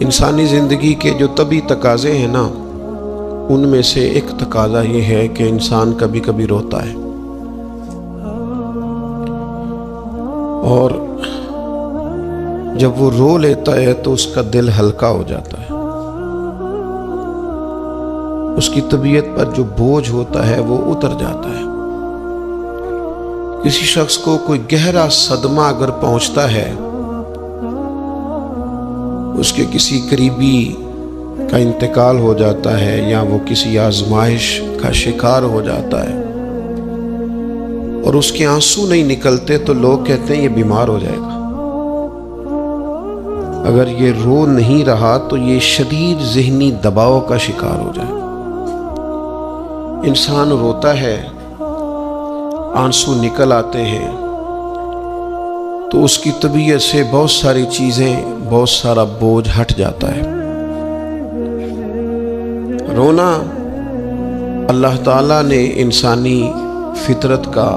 انسانی زندگی کے جو طبعی تقاضے ہیں نا، ان میں سے ایک تقاضا یہ ہے کہ انسان کبھی کبھی روتا ہے، اور جب وہ رو لیتا ہے تو اس کا دل ہلکا ہو جاتا ہے، اس کی طبیعت پر جو بوجھ ہوتا ہے وہ اتر جاتا ہے۔ کسی شخص کو کوئی گہرا صدمہ اگر پہنچتا ہے، اس کے کسی قریبی کا انتقال ہو جاتا ہے یا وہ کسی آزمائش کا شکار ہو جاتا ہے اور اس کے آنسو نہیں نکلتے تو لوگ کہتے ہیں یہ بیمار ہو جائے گا۔ اگر یہ رو نہیں رہا تو یہ شدید ذہنی دباؤ کا شکار ہو جائے گا۔ انسان روتا ہے، آنسو نکل آتے ہیں تو اس کی طبیعت سے بہت ساری چیزیں، بہت سارا بوجھ ہٹ جاتا ہے۔ رونا اللہ تعالیٰ نے انسانی فطرت کا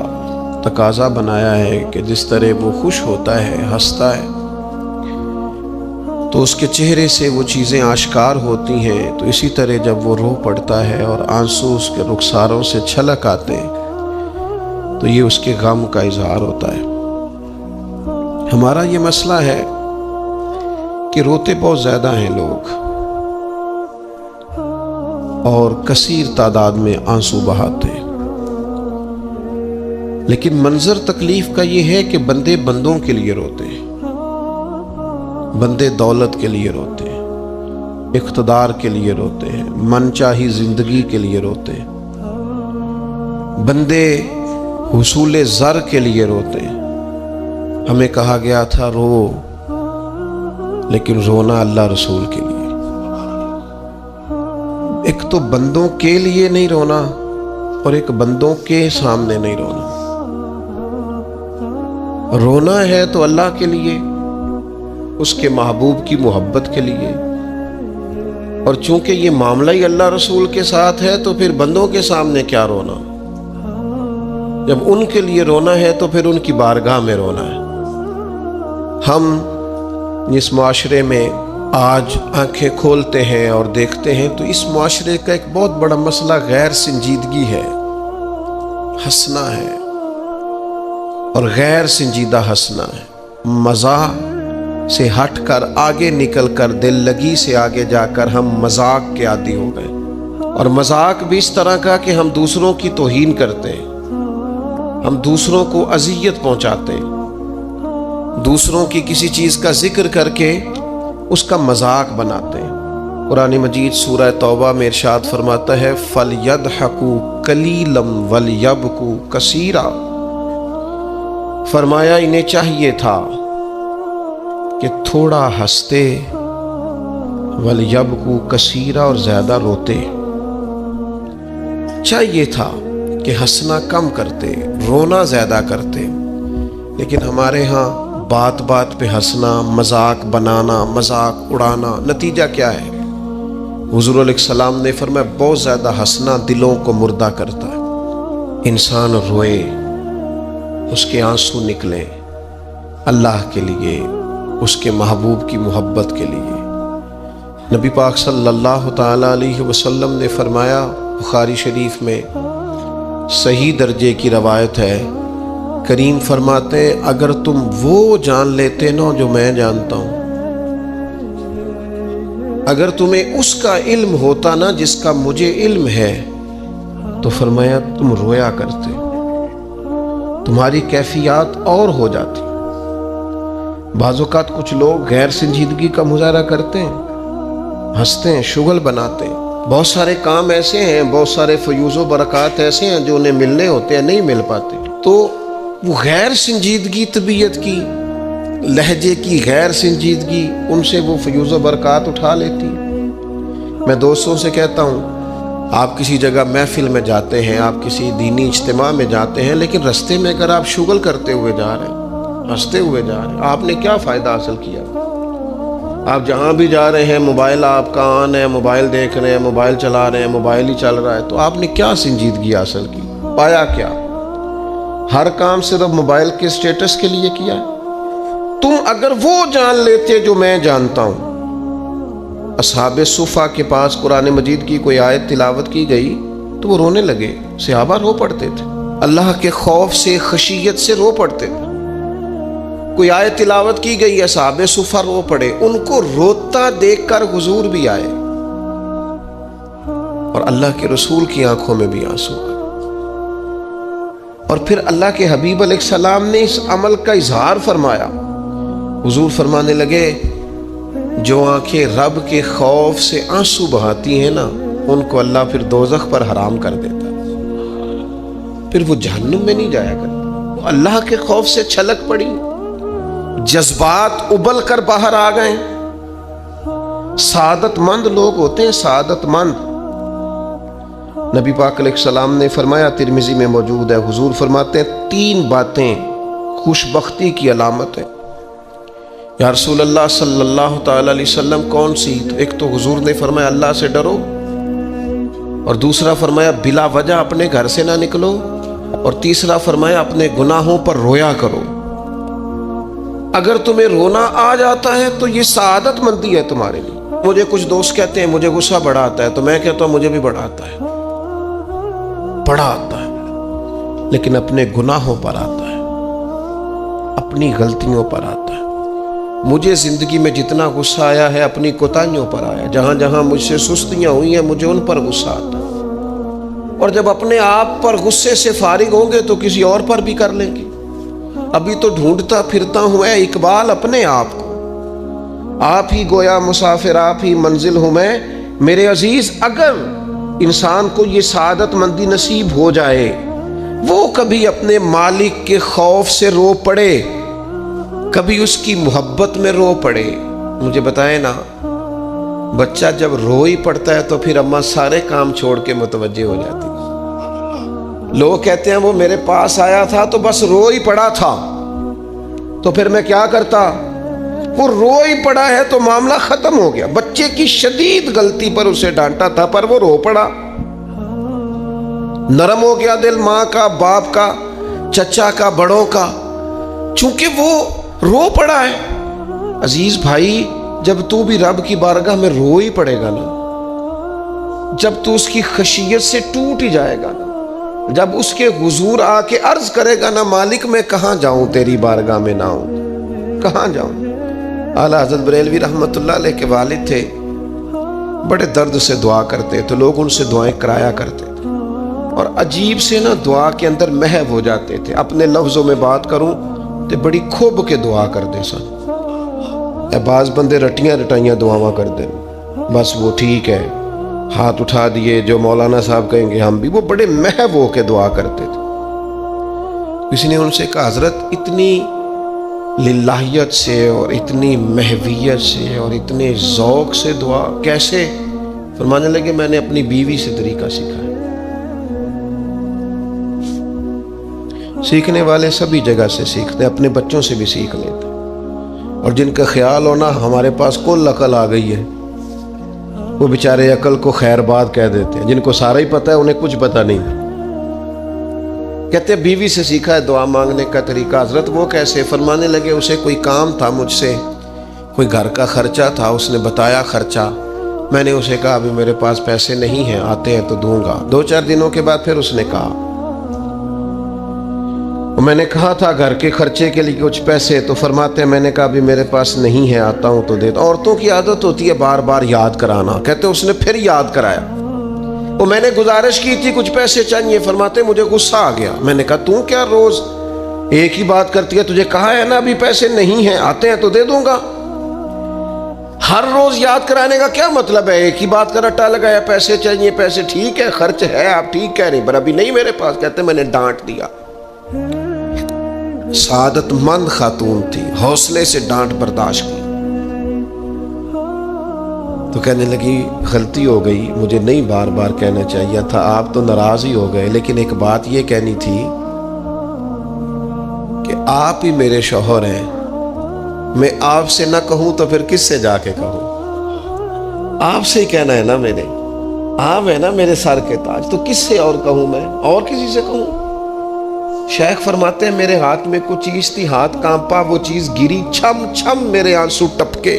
تقاضا بنایا ہے کہ جس طرح وہ خوش ہوتا ہے، ہنستا ہے، تو اس کے چہرے سے وہ چیزیں آشکار ہوتی ہیں، تو اسی طرح جب وہ رو پڑتا ہے اور آنسو اس کے رخساروں سے چھلک آتے ہیں تو یہ اس کے غم کا اظہار ہوتا ہے۔ ہمارا یہ مسئلہ ہے کہ روتے بہت زیادہ ہیں لوگ اور کثیر تعداد میں آنسو بہاتے ہیں، لیکن منظر تکلیف کا یہ ہے کہ بندے بندوں کے لیے روتے ہیں، بندے دولت کے لیے روتے ہیں، اقتدار کے لیے روتے ہیں، من چاہی زندگی کے لیے روتے ہیں، بندے حصول زر کے لیے روتے ہیں۔ ہمیں کہا گیا تھا رو، لیکن رونا اللہ رسول کے لیے۔ ایک تو بندوں کے لیے نہیں رونا اور ایک بندوں کے سامنے نہیں رونا۔ رونا ہے تو اللہ کے لیے، اس کے محبوب کی محبت کے لیے، اور چونکہ یہ معاملہ ہی اللہ رسول کے ساتھ ہے تو پھر بندوں کے سامنے کیا رونا؟ جب ان کے لیے رونا ہے تو پھر ان کی بارگاہ میں رونا ہے۔ ہم اس معاشرے میں آج آنکھیں کھولتے ہیں اور دیکھتے ہیں تو اس معاشرے کا ایک بہت بڑا مسئلہ غیر سنجیدگی ہے، ہنسنا ہے، اور غیر سنجیدہ ہنسنا ہے، مزاح سے ہٹ کر آگے نکل کر دل لگی سے آگے جا کر ہم مذاق کے عادی ہو گئے، اور مذاق بھی اس طرح کا کہ ہم دوسروں کی توہین کرتے ہیں، ہم دوسروں کو اذیت پہنچاتے ہیں، دوسروں کی کسی چیز کا ذکر کر کے اس کا مذاق بناتے ہیں۔ قرآن مجید سورہ توبہ میں ارشاد فرماتا ہے فَلْيَضْحَكُوا قَلِيلًا وَلْيَبْكُوا كَثِيرًا، فرمایا انہیں چاہیے تھا کہ تھوڑا ہنستے، وَلْيَبْكُوا كَثِيرًا، اور زیادہ روتے۔ چاہیے تھا کہ ہنسنا کم کرتے، رونا زیادہ کرتے، لیکن ہمارے ہاں بات بات پہ ہنسنا، مذاق بنانا، مذاق اڑانا، نتیجہ کیا ہے؟ حضور علیہ السلام نے فرمایا بہت زیادہ ہنسنا دلوں کو مردہ کرتا ہے۔ انسان روئے، اس کے آنسو نکلیں اللہ کے لیے، اس کے محبوب کی محبت کے لیے۔ نبی پاک صلی اللہ تعالیٰ علیہ وسلم نے فرمایا، بخاری شریف میں صحیح درجے کی روایت ہے، کریم فرماتے ہیں اگر تم وہ جان لیتے نا جو میں جانتا ہوں، اگر تمہیں اس کا علم ہوتا نا جس کا مجھے علم ہے، تو فرمایا تم رویا کرتے، تمہاری کیفیات اور ہو جاتی۔ بعض اوقات کچھ لوگ غیر سنجیدگی کا مظاہرہ کرتے ہیں، ہنستے ہیں، شغل بناتے ہیں، بہت سارے کام ایسے ہیں، بہت سارے فیوز و برکات ایسے ہیں جو انہیں ملنے ہوتے ہیں، نہیں مل پاتے، تو وہ غیر سنجیدگی طبیعت کی، لہجے کی غیر سنجیدگی، ان سے وہ فیوز و برکات اٹھا لیتی۔ میں دوستوں سے کہتا ہوں، آپ کسی جگہ محفل میں جاتے ہیں، آپ کسی دینی اجتماع میں جاتے ہیں، لیکن رستے میں اگر آپ شغل کرتے ہوئے جا رہے ہیں، ہنستے ہوئے جا رہے ہیں، آپ نے کیا فائدہ حاصل کیا؟ آپ جہاں بھی جا رہے ہیں، موبائل آپ کا آن ہے، موبائل دیکھ رہے ہیں، موبائل چلا رہے ہیں، موبائل ہی چل رہا ہے، تو آپ نے کیا سنجیدگی حاصل کی؟ پایا کیا؟ ہر کام صرف موبائل کے سٹیٹس کے لیے کیا ہے؟ تم اگر وہ جان لیتے جو میں جانتا ہوں، اصحاب صفا کے پاس قرآن مجید کی کوئی آیت تلاوت کی گئی تو وہ رونے لگے، صحابہ رو پڑتے تھے، اللہ کے خوف سے خشیت سے رو پڑتے تھے۔ کوئی آیت تلاوت کی گئی، اصحاب صفا رو پڑے، ان کو روتا دیکھ کر حضور بھی آئے اور اللہ کے رسول کی آنکھوں میں بھی آنسو آئے۔ اور پھر اللہ کے حبیب علیہ السلام نے اس عمل کا اظہار فرمایا۔ حضور فرمانے لگے جو آنکھیں رب کے خوف سے آنسو بہاتی ہیں نا، ان کو اللہ پھر دوزخ پر حرام کر دیتا ہے، پھر وہ جہنم میں نہیں جایا کرتا۔ وہ اللہ کے خوف سے چھلک پڑی، جذبات ابل کر باہر آ گئے۔ سعادت مند لوگ ہوتے ہیں، سعادت مند۔ نبی پاک علیہ السلام نے فرمایا، ترمذی میں موجود ہے، حضور فرماتے ہیں 3 باتیں خوش بختی کی علامت ہے۔ یا رسول اللہ صلی اللہ تعالی علیہ وسلم کون سی؟ تو ایک تو حضور نے فرمایا اللہ سے ڈرو، اور دوسرا فرمایا بلا وجہ اپنے گھر سے نہ نکلو، اور تیسرا فرمایا اپنے گناہوں پر رویا کرو۔ اگر تمہیں رونا آ جاتا ہے تو یہ سعادت مندی ہے تمہارے لیے۔ مجھے کچھ دوست کہتے ہیں مجھے غصہ بڑا آتا ہے، تو میں کہتا ہوں مجھے بھی بڑا آتا ہے، بڑا آتا ہے، لیکن اپنے گناہوں پر آتا ہے، اپنی غلطیوں پر آتا ہے۔ مجھے زندگی میں جتنا غصہ آیا ہے اپنی کوتاہیوں پر آیا، جہاں جہاں مجھ سے سستیاں ہوئی ہیں مجھے ان پر غصہ آتا ہے۔ اور جب اپنے آپ پر غصے سے فارغ ہوں گے تو کسی اور پر بھی کر لیں گے۔ ابھی تو ڈھونڈتا پھرتا ہوں اے اقبال اپنے آپ کو، آپ ہی گویا مسافر آپ ہی منزل ہوں میں۔ میرے عزیز، اگر انسان کو یہ سعادت مندی نصیب ہو جائے، وہ کبھی اپنے مالک کے خوف سے رو پڑے، کبھی اس کی محبت میں رو پڑے۔ مجھے بتائیں نا، بچہ جب رو ہی پڑتا ہے تو پھر اماں سارے کام چھوڑ کے متوجہ ہو جاتی۔ لوگ کہتے ہیں وہ میرے پاس آیا تھا تو بس رو ہی پڑا تھا، تو پھر میں کیا کرتا؟ وہ رو ہی پڑا ہے تو معاملہ ختم ہو گیا۔ بچے کی شدید غلطی پر اسے ڈانٹا تھا پر وہ رو پڑا، نرم ہو گیا دل ماں کا، باپ کا، چچا کا، بڑوں کا، چونکہ وہ رو پڑا ہے۔ عزیز بھائی، جب تو بھی رب کی بارگاہ میں رو ہی پڑے گا نا، جب تو اس کی خشیت سے ٹوٹ ہی جائے گا نا، جب اس کے حضور آ کے عرض کرے گا نا مالک میں کہاں جاؤں تیری بارگاہ میں نہ ہوں، کہاں جاؤں۔ اعلیٰ حضرت بریلوی رحمۃ اللہ علیہ کے والد تھے، بڑے درد سے دعا کرتے تو لوگ ان سے دعائیں کرایا کرتے تھے، اور عجیب سے نا دعا کے اندر محو ہو جاتے تھے۔ اپنے لفظوں میں بات کروں تو بڑی کھوب کے دعا کرتے سن۔ بعض بندے رٹیاں رٹائیاں دعاواں کرتے ہیں، بس وہ ٹھیک ہے، ہاتھ اٹھا دیے جو مولانا صاحب کہیں گے ہم بھی، وہ بڑے محو ہو کے دعا کرتے تھے۔ کسی نے ان سے کہا حضرت اتنی للہیت سے اور اتنی محویت سے اور اتنے ذوق سے دعا کیسے؟ فرمانے لگے میں نے اپنی بیوی سے طریقہ سیکھا ہے۔ سیکھنے والے سبھی جگہ سے سیکھتے، اپنے بچوں سے بھی سیکھ لیتے، اور جن کا خیال ہونا ہمارے پاس کل عقل آ گئی ہے، وہ بیچارے عقل کو خیر بات کہہ دیتے ہیں، جن کو سارا ہی پتہ ہے انہیں کچھ پتہ نہیں۔ کہتے بیوی سے سیکھا ہے دعا مانگنے کا طریقہ۔ حضرت وہ کیسے؟ فرمانے لگے اسے کوئی کام تھا مجھ سے، کوئی گھر کا خرچہ تھا، اس نے بتایا خرچہ، میں نے اسے کہا ابھی میرے پاس پیسے نہیں ہیں، آتے ہیں تو دوں گا۔ 2-4 دنوں کے بعد پھر اس نے کہا، میں نے کہا تھا گھر کے خرچے کے لیے کچھ پیسے، تو فرماتے ہیں میں نے کہا ابھی میرے پاس نہیں ہے، آتا ہوں تو دیتا۔ عورتوں کی عادت ہوتی ہے بار بار یاد کرانا، کہتے اس نے پھر یاد کرایا، وہ میں نے گزارش کی تھی کچھ پیسے چاہیے، فرماتے مجھے غصہ آ گیا۔ میں نے کہا تم کیا روز ایک ہی بات کرتی ہے، تجھے کہا ہے نا ابھی پیسے نہیں ہیں، آتے ہیں تو دے دوں گا۔ ہر روز یاد کرانے کا کیا مطلب ہے؟ ایک ہی بات کا رٹا لگایا، پیسے چاہیے، پیسے ٹھیک ہے، خرچ ہے، آپ ٹھیک کہہ رہے ہیں، پر ابھی نہیں میرے پاس۔ کہتے میں نے ڈانٹ دیا۔ سعادت مند خاتون تھی، حوصلے سے ڈانٹ برداشت کی، تو کہنے لگی غلطی ہو گئی، مجھے نہیں بار بار کہنا چاہیے تھا، آپ تو ناراض ہی ہو گئے، لیکن ایک بات یہ کہنی تھی کہ آپ ہی میرے شوہر ہیں، میں آپ سے نہ کہوں تو پھر کس سے جا کے کہوں؟ آپ سے ہی کہنا ہے نا، میرے آپ ہے نا میرے سر کے تاج، تو کس سے اور کہوں؟ میں اور کسی سے کہوں؟ شیخ فرماتے ہیں میرے ہاتھ میں کچھ چیز تھی، ہاتھ کانپا، وہ چیز گری، چھم چھم میرے آنسو ٹپکے،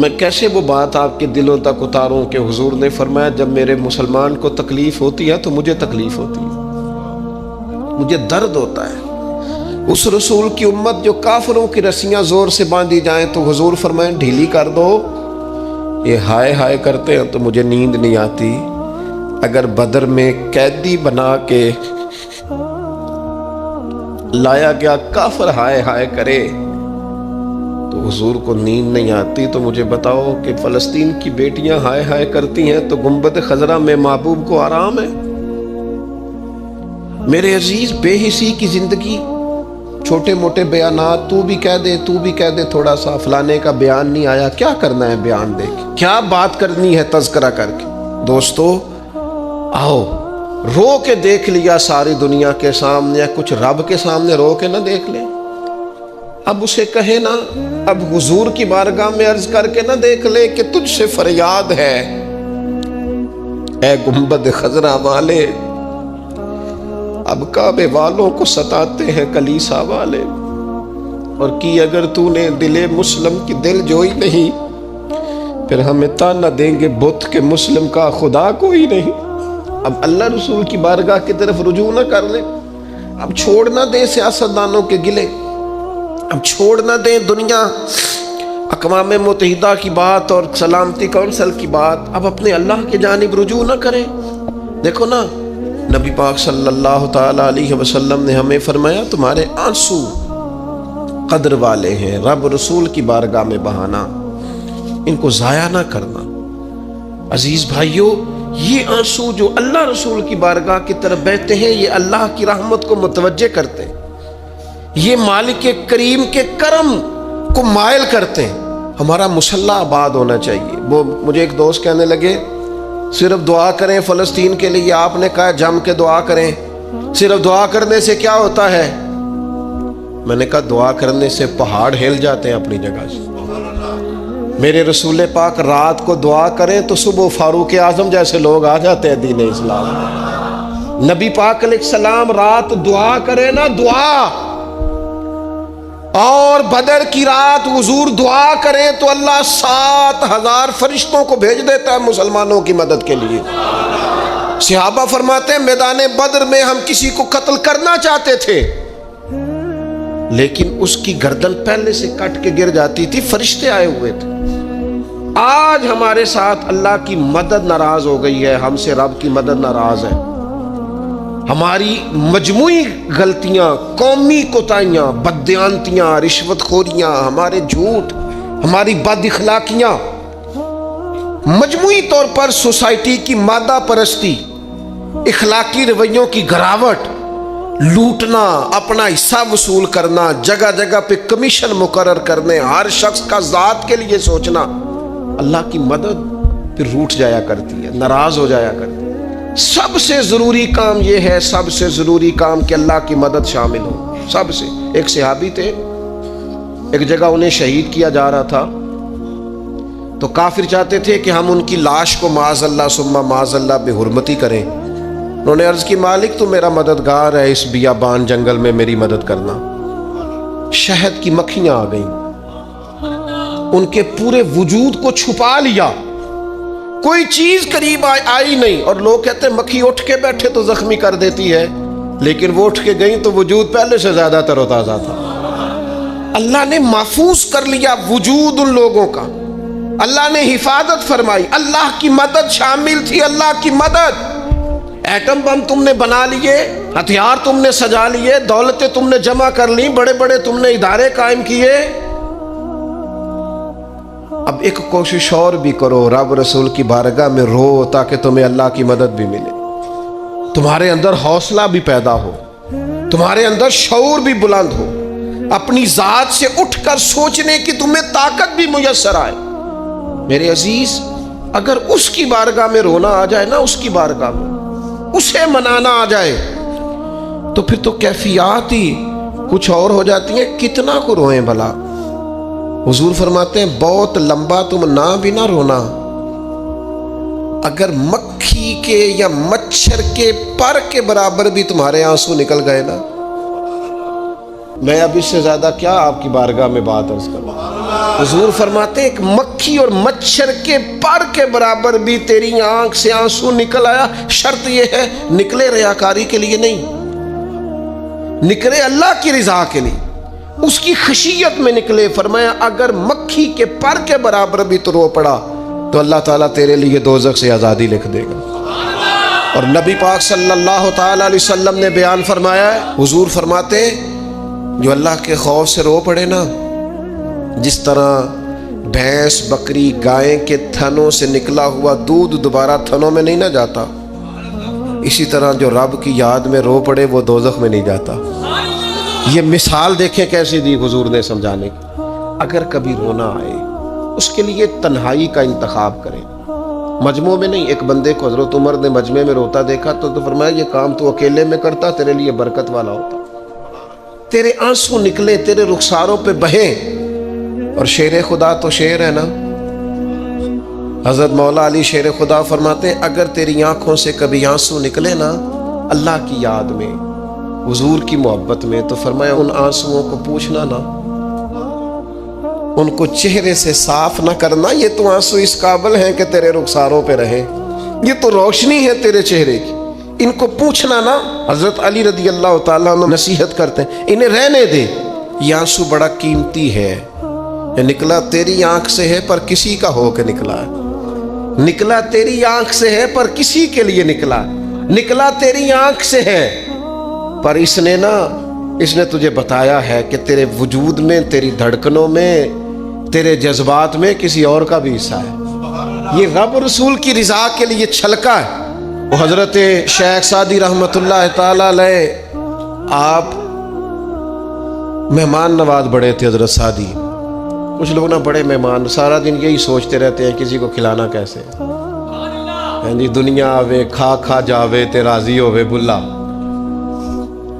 میں کیسے وہ بات آپ کے دلوں تک اتاروں کہ حضور نے فرمایا جب میرے مسلمان کو تکلیف ہوتی ہے تو مجھے تکلیف ہوتی ہے، مجھے درد ہوتا ہے۔ اس رسول کی امت جو کافروں کی رسیاں زور سے باندھی جائیں تو حضور فرمائیں ڈھیلی کر دو، یہ ہائے ہائے کرتے ہیں تو مجھے نیند نہیں آتی۔ اگر بدر میں قیدی بنا کے لایا گیا کافر ہائے ہائے کرے تو حضور کو نیند نہیں آتی، تو مجھے بتاؤ کہ فلسطین کی بیٹیاں ہائے ہائے کرتی ہیں تو گنبد خضرا میں محبوب کو آرام ہے؟ میرے عزیز، بے حسی کی زندگی، چھوٹے موٹے بیانات، تو بھی کہہ دے تھوڑا سا فلانے کا بیان نہیں آیا، کیا کرنا ہے بیان دے کے، کیا بات کرنی ہے تذکرہ کر کے؟ دوستو آؤ، رو کے دیکھ لیا ساری دنیا کے سامنے، کچھ رب کے سامنے رو کے نہ دیکھ لے؟ اب اسے کہے نا، اب حضور کی بارگاہ میں عرض کر کے نہ دیکھ لے کہ تجھ سے فریاد ہے اے گنبد خضرا والے، اب کعبے والوں کو ستاتے ہیں کلیسا والے، اور کی اگر تو نے دل مسلم کی دل جوئی نہیں، پھر ہمیں تانا دیں گے بت کہ مسلم کا خدا کوئی نہیں۔ اب اللہ رسول کی بارگاہ کی طرف رجوع نہ کر لیں، اب چھوڑ نہ دیں سیاستدانوں کے گلے، اب چھوڑ نہ دیں دنیا اقوام متحدہ کی بات اور سلامتی کونسل کی بات، اب اپنے اللہ کی جانب رجوع نہ کریں۔ دیکھو نا، نبی پاک صلی اللہ تعالی علیہ وسلم نے ہمیں فرمایا تمہارے آنسو قدر والے ہیں، رب رسول کی بارگاہ میں بہانا، ان کو ضائع نہ کرنا۔ عزیز بھائیو، یہ آنسو جو اللہ رسول کی بارگاہ کی طرف بہتے ہیں، یہ اللہ کی رحمت کو متوجہ کرتے ہیں، یہ مالک کریم کے کرم کو مائل کرتے ہیں۔ ہمارا مسلح آباد ہونا چاہیے۔ وہ مجھے ایک دوست کہنے لگے صرف دعا کریں فلسطین کے لیے، آپ نے کہا جم کے دعا کریں، صرف دعا کرنے سے کیا ہوتا ہے؟ میں نے کہا دعا کرنے سے پہاڑ ہل جاتے ہیں اپنی جگہ سے۔ میرے رسول پاک رات کو دعا کریں تو صبح فاروق اعظم جیسے لوگ آ جاتے ہیں دین اسلام میں۔ نبی پاک علیہ السلام رات دعا کریں نا، دعا، اور بدر کی رات حضور دعا کریں تو اللہ 7,000 فرشتوں کو بھیج دیتا ہے مسلمانوں کی مدد کے لیے۔ صحابہ فرماتے ہیں میدان بدر میں ہم کسی کو قتل کرنا چاہتے تھے لیکن اس کی گردن پہلے سے کٹ کے گر جاتی تھی، فرشتے آئے ہوئے تھے۔ آج ہمارے ساتھ اللہ کی مدد ناراض ہو گئی ہے، ہم سے رب کی مدد ناراض ہے۔ ہماری مجموعی غلطیاں، قومی کوتاہیاں، بددیانتیاں، رشوت خوریاں، ہمارے جھوٹ، ہماری بد اخلاقیاں، مجموعی طور پر سوسائٹی کی مادہ پرستی، اخلاقی رویوں کی گراوٹ، لوٹنا، اپنا حصہ وصول کرنا، جگہ جگہ پہ کمیشن مقرر کرنے، ہر شخص کا ذات کے لیے سوچنا، اللہ کی مدد پھر روٹ جایا کرتی ہے، ناراض ہو جایا کرتی ہے۔ سب سے ضروری کام یہ ہے، سب سے ضروری کام کہ اللہ کی مدد شامل ہو۔ سب سے، ایک صحابی تھے، ایک جگہ انہیں شہید کیا جا رہا تھا تو کافر چاہتے تھے کہ ہم ان کی لاش کو معاذ اللہ ثم معاذ اللہ بے حرمتی کریں۔ انہوں نے عرض کی مالک تو میرا مددگار ہے، اس بیابان جنگل میں میری مدد کرنا۔ شہد کی مکھیاں آ گئیں، ان کے پورے وجود کو چھپا لیا، کوئی چیز قریب آئی نہیں، اور لوگ کہتے ہیں مکھی اٹھ کے بیٹھے تو زخمی کر دیتی ہے، لیکن وہ اٹھ کے گئیں تو وجود پہلے سے زیادہ تر و تازہ تھا۔ اللہ نے محفوظ کر لیا وجود ان لوگوں کا، اللہ نے حفاظت فرمائی، اللہ کی مدد شامل تھی، اللہ کی مدد۔ ایٹم بم تم نے بنا لیے، ہتھیار تم نے سجا لیے، دولتیں تم نے جمع کر لی، بڑے بڑے تم نے ادارے قائم کیے، اب ایک کوشش اور بھی کرو، رب رسول کی بارگاہ میں رو تاکہ تمہیں اللہ کی مدد بھی ملے، تمہارے اندر حوصلہ بھی پیدا ہو، تمہارے اندر شعور بھی بلند ہو، اپنی ذات سے اٹھ کر سوچنے کی تمہیں طاقت بھی میسر آئے۔ میرے عزیز، اگر اس کی بارگاہ میں رونا آ جائے نا، اس کی بارگاہ میں اسے منانا آ جائے تو پھر تو کیفیات ہی کچھ اور ہو جاتی ہیں۔ کتنا کو روئیں بھلا؟ حضور فرماتے ہیں بہت لمبا تم نہ بھی نہ رونا، اگر مکھی کے یا مچھر کے پر کے برابر بھی تمہارے آنسو نکل گئے نا، میں اب اس سے زیادہ کیا آپ کی بارگاہ میں بات عرض کروں۔ حضور فرماتے ایک مکھی اور مچھر کے پر کے برابر بھی تیری آنکھ سے آنسو نکل آیا، شرط یہ ہے نکلے ریاکاری کے لیے نہیں، نکلے اللہ کی رضا کے لیے، اس کی خشیت میں نکلے۔ فرمایا اگر مکھی کے پر کے برابر بھی تو رو پڑا تو اللہ تعالیٰ تیرے لیے دوزخ سے آزادی لکھ دے گا۔ اور نبی پاک صلی اللہ تعالیٰ علیہ وسلم نے بیان فرمایا ہے، حضور فرماتے جو اللہ کے خوف سے رو پڑے نا، جس طرح بھینس بکری گائے کے تھنوں سے نکلا ہوا دودھ دوبارہ تھنوں میں نہیں نہ جاتا، اسی طرح جو رب کی یاد میں رو پڑے وہ دوزخ میں نہیں جاتا۔ یہ مثال دیکھیں کیسی دی حضور نے سمجھانے کی۔ اگر کبھی رونا آئے اس کے لیے تنہائی کا انتخاب کریں، مجمع میں نہیں۔ ایک بندے کو حضرت عمر نے مجمع میں روتا دیکھا تو فرمایا یہ کام تو اکیلے میں کرتا، تیرے لیے برکت والا ہوتا، تیرے آنسو نکلے، تیرے رخساروں پہ بہیں۔ اور شیر خدا تو شیر ہے نا، حضرت مولا علی شیر خدا فرماتے ہیں اگر تیری آنکھوں سے کبھی آنسو نکلے نا اللہ کی یاد میں، حضور کی محبت میں، تو فرمایا ان آنسوؤں کو پوچھنا نا، ان کو چہرے سے صاف نہ کرنا، یہ تو آنسو اس قابل ہیں کہ تیرے رخساروں پہ رہیں، یہ تو روشنی ہے تیرے چہرے کی، ان کو پوچھنا نا۔ حضرت علی رضی اللہ تعالیٰ عنہ نصیحت کرتے ہیں انہیں رہنے دے، یہ آنسو بڑا قیمتی ہے، یہ نکلا تیری آنکھ سے ہے پر کسی کا ہو کے نکلا ہے، نکلا تیری آنکھ سے ہے پر کسی کے لیے نکلا، نکلا تیری آنکھ سے ہے پر اس نے تجھے بتایا ہے کہ تیرے وجود میں، تیری دھڑکنوں میں، تیرے جذبات میں کسی اور کا بھی حصہ ہے۔ یہ رب رسول کی رضا کے لیے چھلکا ہے۔ وہ حضرت شیخ سعدی رحمۃ اللہ تعالی علیہ آپ مہمان نواز بڑے تھے حضرت سعدی۔ کچھ لوگ نا بڑے مہمان سارا دن یہی سوچتے رہتے ہیں کسی کو کھلانا کیسے، دنیا آوے کھا کھا جاوے تے راضی ہووے بلا۔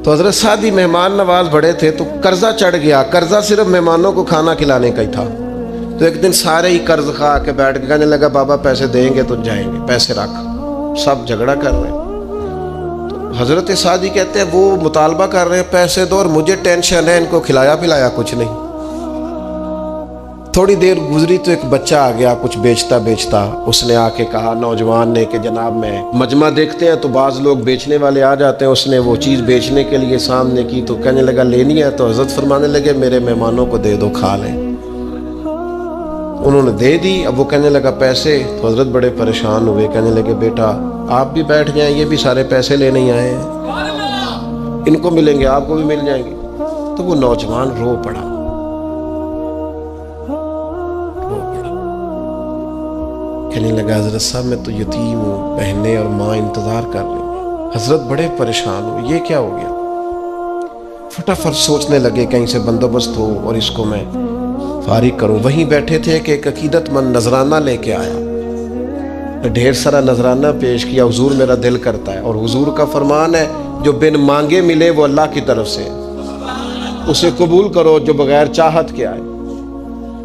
تو حضرت سعدی مہمان نواز بڑے تھے تو قرضہ چڑھ گیا، قرضہ صرف مہمانوں کو کھانا کھلانے کا ہی تھا۔ تو ایک دن سارے ہی قرض کھا کے بیٹھ کے کہنے لگا بابا پیسے دیں گے تو جائیں گے، پیسے رکھ، سب جھگڑا کر رہے ہیں۔ تو حضرت سعدی کہتے ہیں وہ مطالبہ کر رہے ہیں پیسے دو اور مجھے ٹینشن ہے، ان کو کھلایا پلایا کچھ نہیں۔ تھوڑی دیر گزری تو ایک بچہ آ گیا کچھ بیچتا بیچتا، اس نے آ کے کہا نوجوان نے کہ جناب میں مجمع دیکھتے ہیں تو بعض لوگ بیچنے والے آ جاتے ہیں، اس نے وہ چیز بیچنے کے لیے سامنے کی تو کہنے لگا لینی ہے، تو حضرت فرمانے لگے میرے مہمانوں کو دے دو کھا لیں۔ انہوں نے دے دی، اب وہ کہنے لگا پیسے، تو حضرت بڑے پریشان ہوئے، کہنے لگے بیٹا آپ بھی بیٹھ جائیں، یہ بھی سارے پیسے لینے ہی آئے ہیں، ان کو ملیں گے آپ کو بھی مل جائیں گے۔ تو وہ نوجوان رو پڑا، کہنے لگا حضرت صاحب میں تو یتیم ہوں، بہنیں اور ماں انتظار کر رہی ہیں۔ حضرت بڑے پریشان ہوئے، یہ کیا ہو گیا؟ فٹافٹ سوچنے لگے کہیں سے بندوبست ہو اور اس کو میں فارغ کروں۔ وہیں بیٹھے تھے کہ ایک عقیدت مند نذرانہ لے کے آیا، ڈھیر سارا نذرانہ پیش کیا، حضور میرا دل کرتا ہے، اور حضور کا فرمان ہے جو بن مانگے ملے وہ اللہ کی طرف سے، اسے قبول کرو جو بغیر چاہت کے آئے۔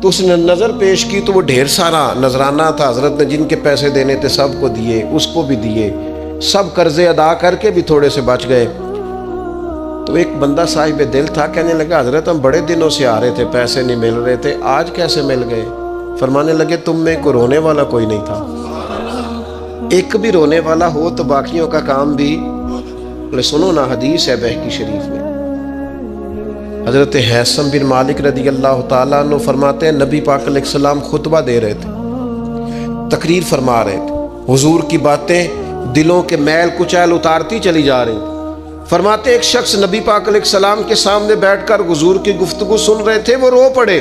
تو اس نے نظر پیش کی تو وہ ڈھیر سارا نذرانہ تھا، حضرت نے جن کے پیسے دینے تھے سب کو دیے، اس کو بھی دیے، سب قرضے ادا کر کے بھی تھوڑے سے بچ گئے۔ تو ایک بندہ صاحب دل تھا، کہنے لگا حضرت ہم بڑے دنوں سے آ رہے تھے، پیسے نہیں مل رہے تھے، آج کیسے مل گئے؟ فرمانے لگے تم میں کوئی رونے والا کوئی نہیں تھا، ایک بھی رونے والا ہو تو باقیوں کا کام بھی۔ سنو نا حدیث ہے بہقی شریف میں، حضرت حیثم بن مالک رضی اللہ تعالیٰ عنہ فرماتے ہیں نبی پاک علیہ السلام خطبہ دے رہے تھے، تقریر فرما رہے تھے، حضور کی باتیں دلوں کے میل کچیل اتارتی چلی جا رہی تھی۔ فرماتے ایک شخص نبی پاک علیہ السلام کے سامنے بیٹھ کر حضور کی گفتگو سن رہے تھے، وہ رو پڑے،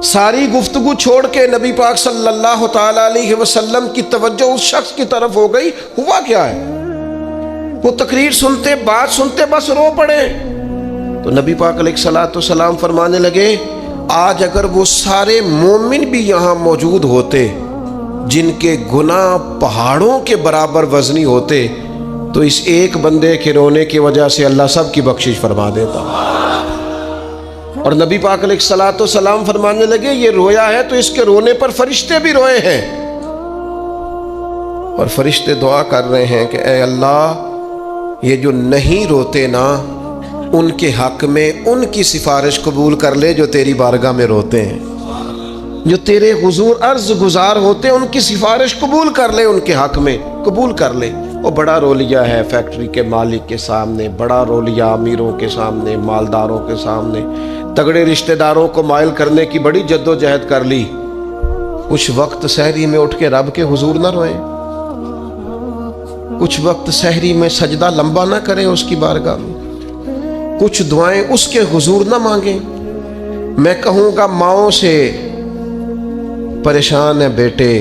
ساری گفتگو چھوڑ کے نبی پاک صلی اللہ تعالیٰ علیہ وسلم کی توجہ اس شخص کی طرف ہو گئی۔ ہوا کیا ہے؟ وہ تقریر سنتے، بات سنتے بس رو پڑے۔ تو نبی پاک علیہ السلام فرمانے لگے آج اگر وہ سارے مومن بھی یہاں موجود ہوتے جن کے گناہ پہاڑوں کے برابر وزنی ہوتے تو اس ایک بندے کے رونے کی وجہ سے اللہ سب کی بخشش فرما دیتا۔ اور نبی پاک علیہ السلام فرمانے لگے یہ رویا ہے تو اس کے رونے پر فرشتے بھی روئے ہیں، اور فرشتے دعا کر رہے ہیں کہ اے اللہ یہ جو نہیں روتے نا ان کے حق میں ان کی سفارش قبول کر لے جو تیری بارگاہ میں روتے ہیں، جو تیرے حضور عرض گزار ہوتے ہیں، ان کی سفارش قبول کر لے، ان کے حق میں قبول کر لے۔ وہ بڑا رولیا ہے فیکٹری کے مالک کے سامنے، بڑا رولیا امیروں کے سامنے، مالداروں کے سامنے، تگڑے رشتہ داروں کو مائل کرنے کی بڑی جد و جہد کر لی۔ کچھ وقت سحری میں اٹھ کے رب کے حضور نہ روئیں، کچھ وقت سحری میں سجدہ لمبا نہ کریں اس کی بارگاہ میں، کچھ دعائیں اس کے حضور نہ مانگیں۔ میں کہوں گا ماؤں سے پریشان ہے بیٹے،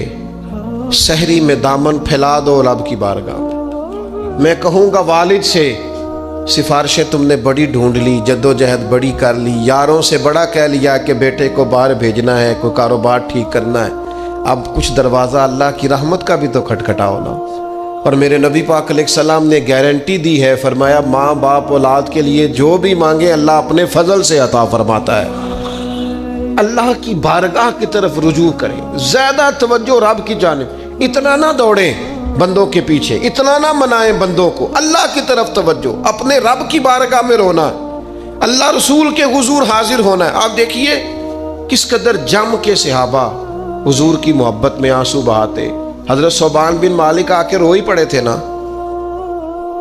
سحری میں دامن پھیلا دو رب کی بارگاہ میں۔ میں کہوں گا والد سے سفارشیں تم نے بڑی ڈھونڈ لی، جد و جہد بڑی کر لی، یاروں سے بڑا کہہ لیا کہ بیٹے کو باہر بھیجنا ہے، کوئی کاروبار ٹھیک کرنا ہے، اب کچھ دروازہ اللہ کی رحمت کا بھی تو کھٹکھٹاؤ نا۔ اور میرے نبی پاک علیہ السلام نے گارنٹی دی ہے، فرمایا ماں باپ اولاد کے لیے جو بھی مانگے اللہ اپنے فضل سے عطا فرماتا ہے۔ اللہ کی بارگاہ کی طرف رجوع کریں، زیادہ توجہ رب کی جانب، اتنا نہ دوڑیں بندوں کے پیچھے، اتنا نہ منائیں بندوں کو، اللہ کی طرف توجہ، اپنے رب کی بارگاہ میں رونا، اللہ رسول کے حضور حاضر ہونا ہے۔ آپ دیکھیے کس قدر جم کے صحابہ حضور کی محبت میں آنسو بہاتے۔ حضرت صوبان بن مالک آ کے رو ہی پڑے تھے نا،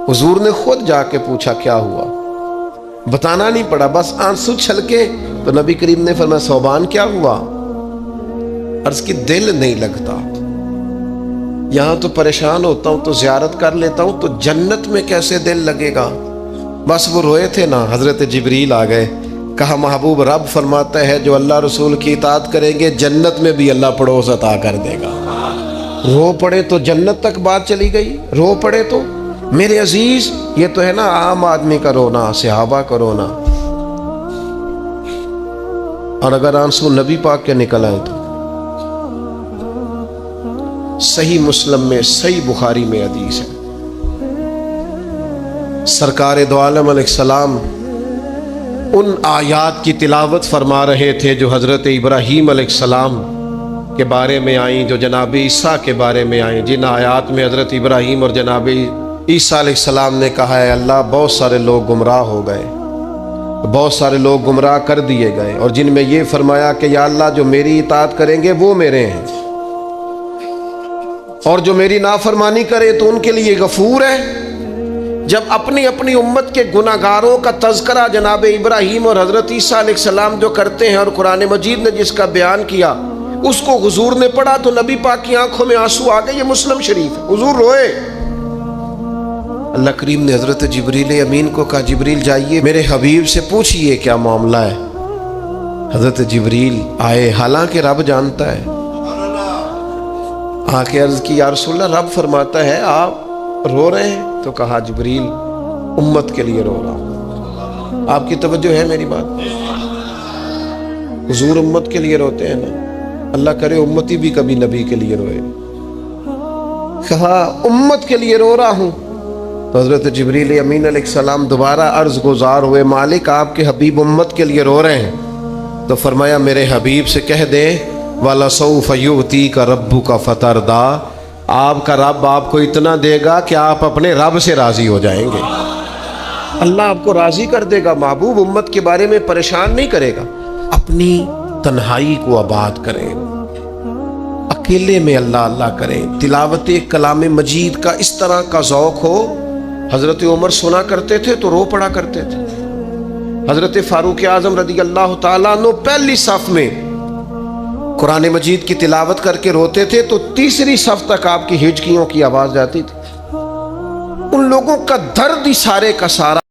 حضور نے خود جا کے پوچھا کیا ہوا، بتانا نہیں پڑا، بس آنسو چھلکے تو نبی کریم نے فرمایا صوبان کیا ہوا؟ عرض کی دل نہیں لگتا، یہاں تو پریشان ہوتا ہوں تو زیارت کر لیتا ہوں تو جنت میں کیسے دل لگے گا؟ بس وہ روئے تھے نا، حضرت جبریل آ گئے، کہا محبوب رب فرماتا ہے جو اللہ رسول کی اطاعت کریں گے جنت میں بھی اللہ پڑوس عطا کر دے گا۔ رو پڑے تو جنت تک بات چلی گئی، رو پڑے تو میرے عزیز یہ تو ہے نا عام آدمی کا رونا، صحابہ کا رونا۔ اور اگر آنسو نبی پاک کے نکل آئے تو صحیح مسلم میں، صحیح بخاری میں حدیث ہے، سرکار دو عالم علیہ السلام ان آیات کی تلاوت فرما رہے تھے جو حضرت ابراہیم علیہ السلام کے بارے میں آئیں، جو جناب عیسیٰ کے بارے میں آئیں، جن آیات میں حضرت ابراہیم اور جناب عیسیٰ علیہ السلام نے کہا ہے اللہ بہت سارے لوگ گمراہ ہو گئے، بہت سارے لوگ گمراہ کر دیے گئے، اور جن میں یہ فرمایا کہ یا اللہ جو میری اطاعت کریں گے وہ میرے ہیں، اور جو میری نافرمانی کرے تو ان کے لیے غفور ہے۔ جب اپنی اپنی امت کے گناہگاروں کا تذکرہ جناب ابراہیم اور حضرت عیسیٰ علیہ السلام جو کرتے ہیں، اور قرآن مجید نے جس کا بیان کیا اس کو حضور نے پڑھا تو نبی پاک کی آنکھوں میں آنسو آ گئے۔ یہ مسلم شریف ہے، حضور روئے۔ اللہ کریم نے حضرت جبریل امین کو کہا جبریل جائیے میرے حبیب سے پوچھئے کیا معاملہ ہے۔ حضرت جبریل آئے، حالانکہ رب جانتا ہے، آ کے عرض کی یا رسول اللہ رب فرماتا ہے آپ رو رہے ہیں، تو کہا جبریل امت کے لیے رو رہا ہوں۔ آپ کی توجہ ہے میری بات؟ حضور امت کے لیے روتے ہیں نا، اللہ کرے امتی بھی کبھی نبی کے لیے روئے۔ کہا امت کے لیے رو رہا ہوں، تو حضرت جبریل امین علیہ السلام دوبارہ عرض گزار ہوئے مالک آپ کے حبیب امت کے لیے رو رہے ہیں، تو فرمایا میرے حبیب سے کہہ دیں وَلَسَوْفَ يُؤْتِيكَ رَبُّكَ فَتَرْضَىٰ، آپ کا رب آپ کو اتنا دے گا کہ آپ اپنے رب سے راضی ہو جائیں گے۔ اللہ آپ کو راضی کر دے گا، محبوب امت کے بارے میں پریشان نہیں کرے گا۔ اپنی تنہائی کو آباد کریں، اکیلے میں اللہ اللہ کریں، تلاوت کلام مجید کا اس طرح کا ذوق ہو۔ حضرت عمر سنا کرتے تھے تو رو پڑا کرتے تھے، حضرت فاروق اعظم رضی اللہ تعالیٰ عنہ پہلی صف میں قرآن مجید کی تلاوت کر کے روتے تھے تو تیسری صف تک آپ کی ہچکیوں کی آواز جاتی تھی۔ ان لوگوں کا درد ہی سارے کا سارا